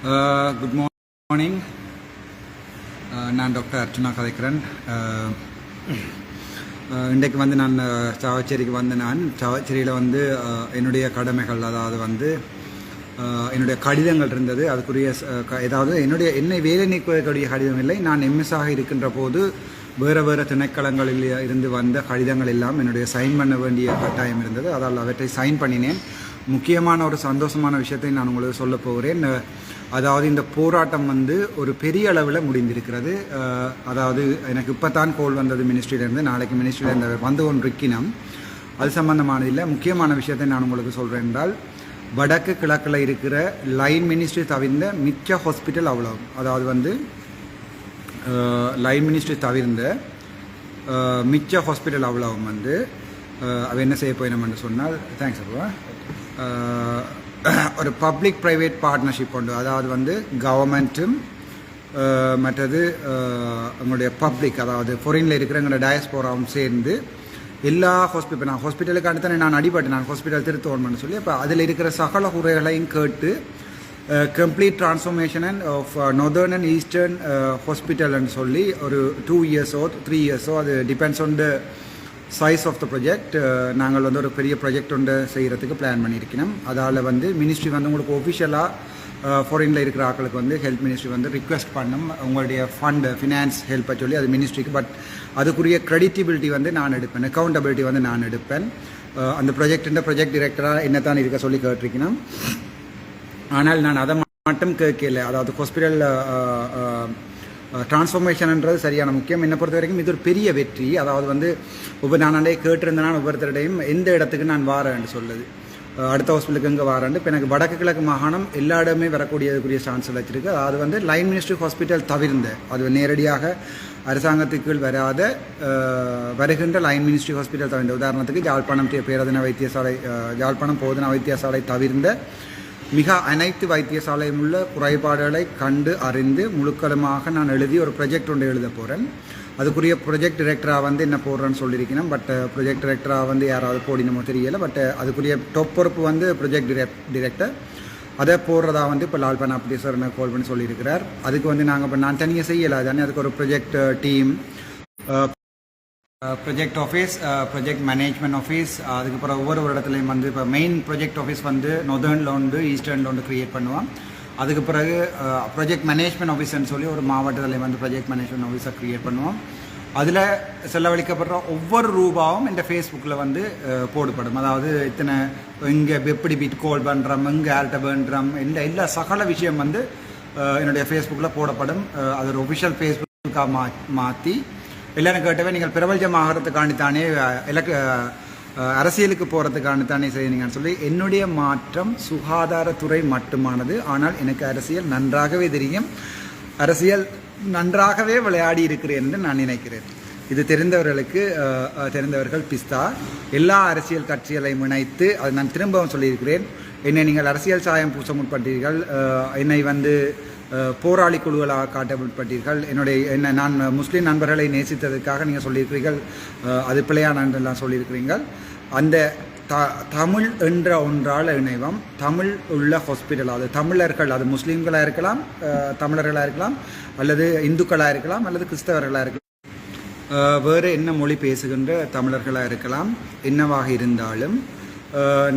Good morning. நான் doctor Archana கதைக்கிறேன். இன்றைக்கு வந்து நான் சாவச்சேரிக்கு வந்து சாவச்சேரியில் வந்து என்னுடைய கடமைகள், அதாவது வந்து என்னுடைய கடிதங்கள் இருந்தது. அதுக்குரிய ஏதாவது என்னை வேலை நீக்குவதற்குரிய கடிதம் இல்லை. நான் எம்எஸ்ஸாக இருக்கின்ற போது வேறு திணைக்களங்களில் இருந்து வந்த கடிதங்கள் எல்லாம் என்னுடைய சைன் பண்ண வேண்டிய கட்டாயம் இருந்தது. அதால் அவற்றை சைன் பண்ணினேன். முக்கியமான ஒரு சந்தோஷமான விஷயத்தை நான் உங்களுக்கு சொல்ல போகிறேன். அதாவது இந்த போராட்டம் வந்து ஒரு பெரிய அளவில் முடிந்திருக்கிறது. அதாவது எனக்கு இப்போ தான் கோல் வந்தது மினிஸ்ட்ரியிலேருந்து. நாளைக்கு மினிஸ்ட்ரியிலேருந்து வந்து கொண்டிருக்கணும். அது சம்பந்தமானது இல்லை. முக்கியமான விஷயத்தை நான் உங்களுக்கு சொல்கிறேன் என்றால், வடக்கு கிழக்கில் இருக்கிற லைன் மினிஸ்ட்ரி தவிர்ந்த மிச்ச ஹாஸ்பிட்டல் அவ்வளோ, அதாவது வந்து லைன் மினிஸ்ட்ரி தவிர்ந்த மிச்ச ஹாஸ்பிட்டல் அவ்வளவும் வந்து அவ என்ன செய்ய போயினோம்னு சொன்னால், தேங்க்ஸ் அப்பா, ஒரு பப்ளிக் ப்ரைவேட் பார்ட்னர்ஷிப் உண்டு. அதாவது வந்து கவர்மெண்ட்டும் மற்றது எங்களுடைய பப்ளிக், அதாவது ஃபாரினில் இருக்கிற எங்களோட டயஸ்போராவும் சேர்ந்து எல்லா ஹாஸ்பிட்டல், நான் ஹாஸ்பிட்டலுக்கு அடுத்தானே நான் அடிபட்டு நான் ஹாஸ்பிட்டல் திருத்தோணும்னு சொல்லி, அப்போ அதில் இருக்கிற சகல குறைகளையும் கேட்டு complete transformation of northern and eastern ஹாஸ்பிட்டல்னு சொல்லி ஒரு 2 இயர்ஸோ 3 இயர்ஸோ, அது depends on the size of the project. நாங்கள் வந்து ஒரு பெரிய ப்ரொஜெக்ட் ஒன்று செய்கிறதுக்கு பிளான் பண்ணியிருக்கணும். அதால் வந்து மினிஸ்ட்ரி வந்து உங்களுக்கு ஒஃபிஷியலாக ஃபாரினில் இருக்கிற ஆட்களுக்கு வந்து ஹெல்த் மினிஸ்ட்ரி வந்து ரிக்வெஸ்ட் பண்ணும் உங்களுடைய ஃபண்டு ஃபினான்ஸ் ஹெல்ப்பை சொல்லி, அது மினிஸ்ட்ரிக்கு. பட் அதுக்குரிய க்ரெடிட்டிபிலிட்டி வந்து நான் எடுப்பேன், அக்கௌண்டபிலிட்டி வந்து நான் எடுப்பேன். அந்த ப்ரொஜெக்ட் டிரெக்டராக என்ன தான் இருக்க சொல்லி கேட்டிருக்கணும். ஆனால் நான் அதை மட்டும் கேட்கல. அதாவது ஹாஸ்பிட்டல் டிரான்ஸ்ஃபர்மேஷன்ன்றது சரியான முக்கியம். என்னை பொறுத்த வரைக்கும் இது ஒரு பெரிய வெற்றி. அதாவது வந்து நான் கேட்டிருந்தேன் ஒவ்வொருத்தருடையும் எந்த இடத்துக்கு நான் வாரேன்னு சொல்லுது, அடுத்த ஹாஸ்பிட்டலுக்கு எங்கே வாரேன்னு. இப்போ எனக்கு வடக்கு கிழக்கு மாகாணம் எல்லா இடமே வரக்கூடியதுக்குரிய சான்ஸ் வச்சிருக்கு. அது வந்து லைன் மினிஸ்ட்ரி ஹாஸ்பிட்டல் தவிர்ந்த, அது நேரடியாக அரசாங்கத்துக்குள் வராத வருகின்ற லைன் மினிஸ்ட்ரி ஹாஸ்பிட்டல் தவிர்ந்த, உதாரணத்துக்கு யாழ்ப்பாணம் பேரதன வைத்தியசாலை, யாழ்ப்பாணம் போதனா வைத்தியசாலை தவிர்ந்த மிக அனைத்து வைத்தியசாலையும் உள்ள குறைபாடுகளை கண்டு அறிந்து முழுக்களுமாக நான் எழுதி ஒரு ப்ரொஜெக்ட் ஒன்று எழுத போகிறேன். அதுக்குரிய ப்ரொஜெக்ட் டிரெக்டராக வந்து என்ன போடுறேன்னு சொல்லியிருக்கணும். பட் ப்ரொஜெக்ட் டிரெக்டராக வந்து யாராவது போடினமோ தெரியலை. பட் அதுக்குரிய டொப் பொறுப்பு வந்து ப்ரொஜெக்ட் டிரெக்டர். அதை போடுறதா வந்து இப்போ லால்பான் அப்படி சார் என்ன கால் பண்ணி சொல்லியிருக்கிறார். அதுக்கு வந்து நாங்கள் இப்போ நான் தனியாக செய்யலை தானே, அதுக்கு ஒரு project team, project office, project management office, அதுக்கப்புறம் ஒவ்வொரு இடத்துலையும் வந்து இப்போ மெயின் ப்ரொஜெக்ட் ஆஃபீஸ் வந்து நார்தர்னில் உண்டு, ஈஸ்டர்னில் உண்டு க்ரியேட் பண்ணுவோம். அதுக்கு பிறகு ப்ரொஜெக்ட் மேனேஜ்மெண்ட் ஆஃபீஸ்ன்னு சொல்லி ஒரு மாவட்டத்தில் வந்து ப்ரொஜெக்ட் மேனேஜ்மெண்ட் ஆஃபீஸை க்ரியேட் பண்ணுவோம். அதில் செலவழிக்கப்படுற ஒவ்வொரு ரூபாவும் இந்த ஃபேஸ்புக்கில் வந்து போடப்படும். அதாவது இத்தனை இங்கே எப்படி பிட் கோல் பண்ணுறோம், இங்கே ஆல்ட்ட பண்ணுறோம், எல்லா சகல விஷயம் வந்து என்னுடைய ஃபேஸ்புக்கில் போடப்படும். அது ஒரு ஒஃபிஷியல் ஃபேஸ்புக்காக மாற்றி எல்லாரும் கேட்டவே, நீங்கள் பிரபலமாகிறதுக்காண்டித்தானே அரசியலுக்கு போகிறதுக்காண்டித்தானே செய்யுங்கன்னு சொல்லி. என்னுடைய மாற்றம் சுகாதாரத்துறை மட்டுமானது. ஆனால் எனக்கு அரசியல் நன்றாகவே தெரியும், அரசியல் நன்றாகவே விளையாடி இருக்கிறேன் என்று நான் நினைக்கிறேன். இது தெரிந்தவர்கள் பிஸ்தா. எல்லா அரசியல் கட்சிகளையும் இணைத்து, அது நான் திரும்பவும் சொல்லியிருக்கிறேன், என்னை நீங்கள் அரசியல் சாயம் பூச முற்பட்டீர்கள், என்னை வந்து போராளி குழுக்களாக காட்ட முற்பட்டீர்கள், நான் முஸ்லீம் நண்பர்களை நேசித்ததற்காக நீங்கள் சொல்லியிருக்கிறீர்கள், அது பிள்ளையான என்றெல்லாம் சொல்லியிருக்கிறீர்கள். அந்த தமிழ் என்ற ஒன்றால் இணைவம், தமிழ் உள்ள ஹாஸ்பிட்டல், அது தமிழர்கள், அது முஸ்லீம்களாக இருக்கலாம், தமிழர்களாக இருக்கலாம், அல்லது இந்துக்களாக இருக்கலாம், அல்லது கிறிஸ்தவர்களாக இருக்கலாம், வேறு என்ன மொழி பேசுகின்ற தமிழர்களாக இருக்கலாம், என்னவாக இருந்தாலும்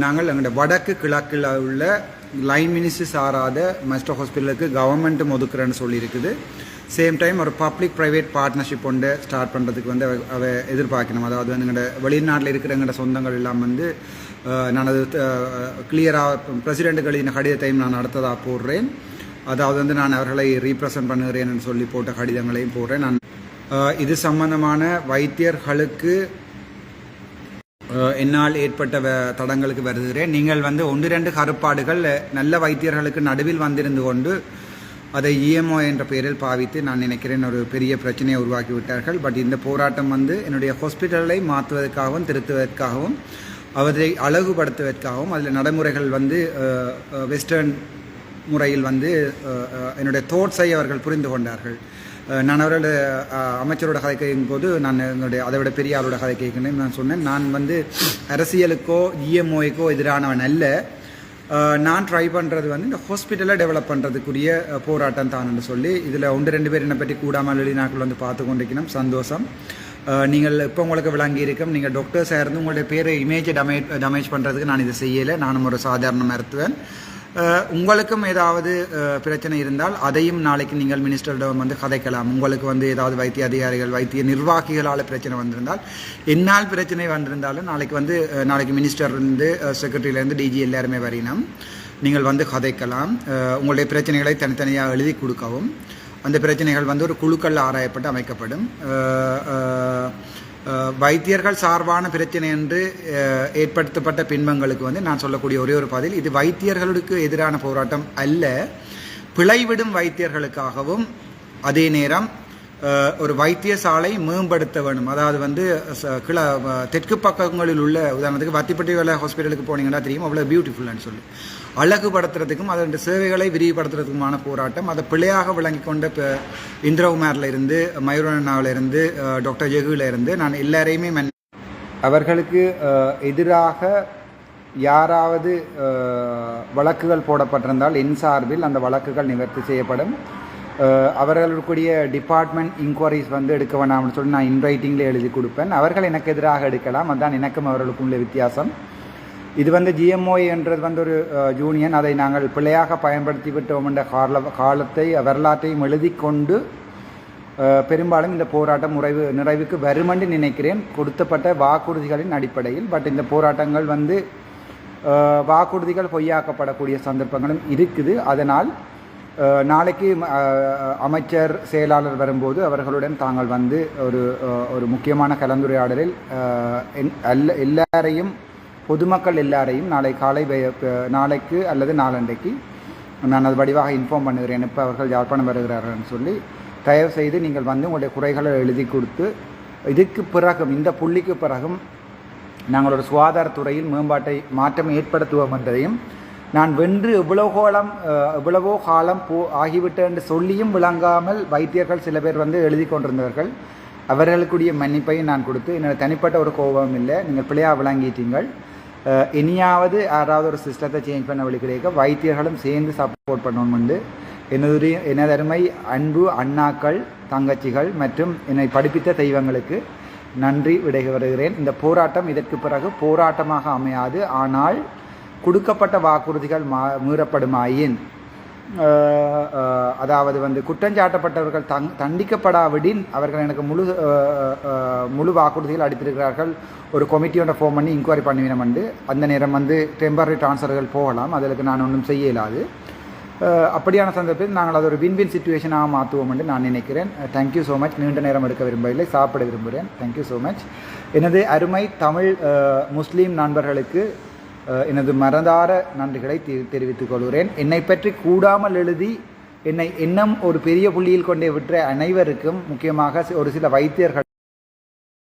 நாங்கள் எங்களுடைய வடக்கு கிழக்கில் உள்ள லைன் மினிஸ்ட்ரி சாராத மஸ்டர் ஹாஸ்பிட்டலுக்கு கவர்மெண்ட்டும் ஒதுக்குறேன்னு சொல்லியிருக்குது. சேம் டைம் ஒரு பப்ளிக் ப்ரைவேட் பார்ட்னர்ஷிப் ஒன்று ஸ்டார்ட் பண்ணுறதுக்கு வந்து அவ எதிர்பார்க்கணும். அதாவது வந்து எங்களோட வெளிநாட்டில் இருக்கிற எங்களோட சொந்தங்கள் எல்லாம் வந்து நான் அது கிளியராக பிரசிடெண்ட்டுகளின் கடிதத்தையும் நான் அடுத்ததாக போடுறேன். அதாவது வந்து நான் அவர்களை ரீப்ரசன்ட் பண்ணுகிறேன்னு சொல்லி போட்ட கடிதங்களையும் போடுறேன். நான் இது சம்பந்தமான வைத்தியர்களுக்கு என்னால் ஏற்பட்ட தடங்களுக்கு வருகிறேன். நீங்கள் வந்து 1-2 கருப்பாடுகள் நல்ல வைத்தியர்களுக்கு நடுவில் வந்திருந்து கொண்டு அதை இஎம்ஓ என்ற பெயரில் பாவித்து நான் நினைக்கிறேன் ஒரு பெரிய பிரச்சனையை உருவாக்கி விட்டார்கள். பட் இந்த போராட்டம் வந்து என்னுடைய ஹாஸ்பிட்டலை மாற்றுவதற்காகவும் திருத்துவதற்காகவும் அவற்றை அழகுபடுத்துவதற்காகவும் அதில் நடைமுறைகள் வந்து வெஸ்டர்ன் முறையில் வந்து என்னுடைய தோட்ஸை அவர்கள் புரிந்து கொண்டார்கள். நான் அவரோட அமைச்சரோட கதை கேட்கும் போது நான் என்னுடைய அதை விட பெரிய அவரோட கதை கேட்கணும் நான் சொன்னேன், நான் வந்து அரசியலுக்கோ இஎம்ஓய்க்கோ எதிரானவன் அல்ல, நான் ட்ரை பண்ணுறது வந்து இந்த ஹாஸ்பிட்டலை டெவலப் பண்ணுறதுக்குரிய போராட்டம் தான்னு சொல்லி இதில் 1-2 பேர் என்னை பற்றி கூடாமல் வெளிநாட்டில் வந்து பார்த்து கொண்டிருக்கணும். சந்தோஷம். நீங்கள் இப்போ உங்களுக்கு விளங்கி இருக்கும். நீங்கள் டாக்டர்ஸாக இருந்து உங்களுடைய பேரை இமேஜை டமேஜ் பண்ணுறதுக்கு நான் இதை செய்யலை. நானும் ஒரு சாதாரண மருத்துவன். உங்களுக்கும் ஏதாவது பிரச்சனை இருந்தால் அதையும் நாளைக்கு நீங்கள் மினிஸ்டரிடம் வந்து கதைக்கலாம். உங்களுக்கு வந்து ஏதாவது வைத்திய அதிகாரிகள் வைத்திய நிர்வாகிகளால் பிரச்சனை வந்திருந்தால் என்னால் பிரச்சனை வந்திருந்தாலும் நாளைக்கு மினிஸ்டர்லேருந்து செக்ரட்டரியிலேருந்து டிஜி எல்லாருமே வரையினோம். நீங்கள் வந்து கதைக்கலாம். உங்களுடைய பிரச்சனைகளை தனித்தனியாக எழுதி கொடுக்கவும். அந்த பிரச்சனைகள் வந்து ஒரு குழுக்களில் ஆராயப்பட்டு அமைக்கப்படும். வைத்தியர்கள் சார்பான பிரச்சனை என்று ஏற்படுத்தப்பட்ட பின்பங்களுக்கு வந்து நான் சொல்லக்கூடிய ஒரே ஒரு பதில், இது வைத்தியர்களுக்கு எதிரான போராட்டம் அல்ல. பிழைவிடும் வைத்தியர்களுக்காகவும் அதே நேரம் ஒரு வைத்தியசாலை மேம்படுத்த வேணும். அதாவது வந்து தெற்கு பக்கங்களில் உள்ள உதாரணத்துக்கு வத்திப்பட்டி வேலை ஹாஸ்பிட்டலுக்கு போனீங்கன்னா தெரியும் அவ்வளோ பியூட்டிஃபுல்லான்னு சொல்லி அழகுபடுத்துறதுக்கும் அதோட சேவைகளை விரிவுபடுத்துறதுக்குமான போராட்டம். அதை பிள்ளையாக விளங்கி கொண்ட இந்திரகுமாரில் இருந்து மயூரண்ணாவில் இருந்து டாக்டர் ஜெகுவில் இருந்து நான் எல்லாரையுமே அவர்களுக்கு எதிராக யாராவது வழக்குகள் போடப்பட்டிருந்தால் என் சார்பில் அந்த வழக்குகள் நிவர்த்தி செய்யப்படும். அவர்களுக்குரிய டிபார்ட்மெண்ட் இன்கொயரிஸ் வந்து எடுக்க வேணாம்னு சொல்லி நான் இன்ரைட்டிங்கில் எழுதி கொடுப்பேன். அவர்கள் எனக்கு எதிராக எடுக்கலாம். அதுதான் எனக்கும் அவர்களுக்கும் உள்ள வித்தியாசம். இது வந்து ஜிஎம்ஓ என்றது வந்து ஒரு யூனியன். அதை நாங்கள் பிள்ளையாக பயன்படுத்தி விட்டோம் என்ற காலத்தை வரலாற்றையும் எழுதி கொண்டு பெரும்பாலும் இந்த போராட்டம் நிறைவுக்கு வருமென்று நினைக்கிறேன், கொடுத்தப்பட்ட வாக்குறுதிகளின் அடிப்படையில். பட் இந்த போராட்டங்கள் வந்து வாக்குறுதிகள் பொய்யாக்கப்படக்கூடிய சந்தர்ப்பங்களும் இருக்குது. அதனால் நாளைக்கு அமைச்சர் செயலாளர் வரும்போது அவர்களுடன் தாங்கள் வந்து ஒரு முக்கியமான கலந்துரையாடலில் எல்லாரையும் பொதுமக்கள் எல்லாரையும் நாளைக்கு அல்லது நாளண்டைக்கு நான் அது வடிவாக இன்ஃபார்ம் பண்ணுகிறேன். இப்போ அவர்கள் யாழ்ப்பாணம் வருகிறார்கள்னு சொல்லி தயவு செய்து நீங்கள் வந்து உங்களுடைய குறைகளை எழுதி கொடுத்து இதுக்கு பிறகும் இந்த புள்ளிக்கு பிறகும் நாங்கள் ஒரு சுகாதாரத்துறையில் மாற்றம் ஏற்படுத்துவோம் என்பதையும் நான் வென்று எவ்வளவோ காலம் ஆகிவிட்டேன் என்று சொல்லியும் விளங்காமல் வைத்தியர்கள் சில பேர் வந்து எழுதி கொண்டிருந்தவர்கள் அவர்களுக்குரிய மன்னிப்பையும் நான் கொடுத்து என்னோட தனிப்பட்ட ஒரு கோபம் இல்லை, நீங்கள் பிள்ளையாக விளங்கிட்டீங்கள். இனியாவது யாராவது ஒரு சிஸ்டத்தை சேஞ்ச் பண்ண வழி கிடைக்க வைத்தியர்களும் சேர்ந்து சப்போர்ட் பண்ணணும்னு எனது அருமை அன்பு அண்ணாக்கள் தங்கச்சிகள் மற்றும் என்னை படிப்பித்த தெய்வங்களுக்கு நன்றி வருகிறேன். இந்த போராட்டம் இதற்கு பிறகு போராட்டமாக அமையாது. ஆனால் கொடுக்கப்பட்ட வாக்குறுதிகள் மீறப்படுமாயின் அதாவது வந்து குற்றஞ்சாட்டப்பட்டவர்கள் தண்டிக்கப்படாவிடின் அவர்கள் எனக்கு முழு வாக்குறுதிகள் அளித்திருக்கிறார்கள். ஒரு கமிட்டியோட ஃபார்ம் பண்ணி இன்கொயரி பண்ணுவினம் வந்து அந்த நேரம் வந்து டெம்பரரி ட்ரான்ஸ்ஃபர்கள் போகலாம். அதற்கு நான் ஒன்றும் செய்ய இயலாது. அப்படியான சந்தர்ப்பத்தில் நாங்கள் அது ஒரு வின்வின் சிச்சுவேஷனாக மாற்றுவோம் என்று நான் நினைக்கிறேன். Thank you so much. நீண்ட நேரம் எடுக்க விரும்பவில்லை, சாப்பிட விரும்புகிறேன். Thank you so much. எனது அருமை தமிழ் முஸ்லீம் நண்பர்களுக்கு எனது மனதார நன்றிகளை தெரிவித்துக் கொள்கிறேன். என்னை பற்றி கூடாமல் எழுதி என்னை இன்னும் ஒரு பெரிய புள்ளியில் கொண்டே விட்ட அனைவருக்கும், முக்கியமாக ஒரு சில வைத்தியர்கள்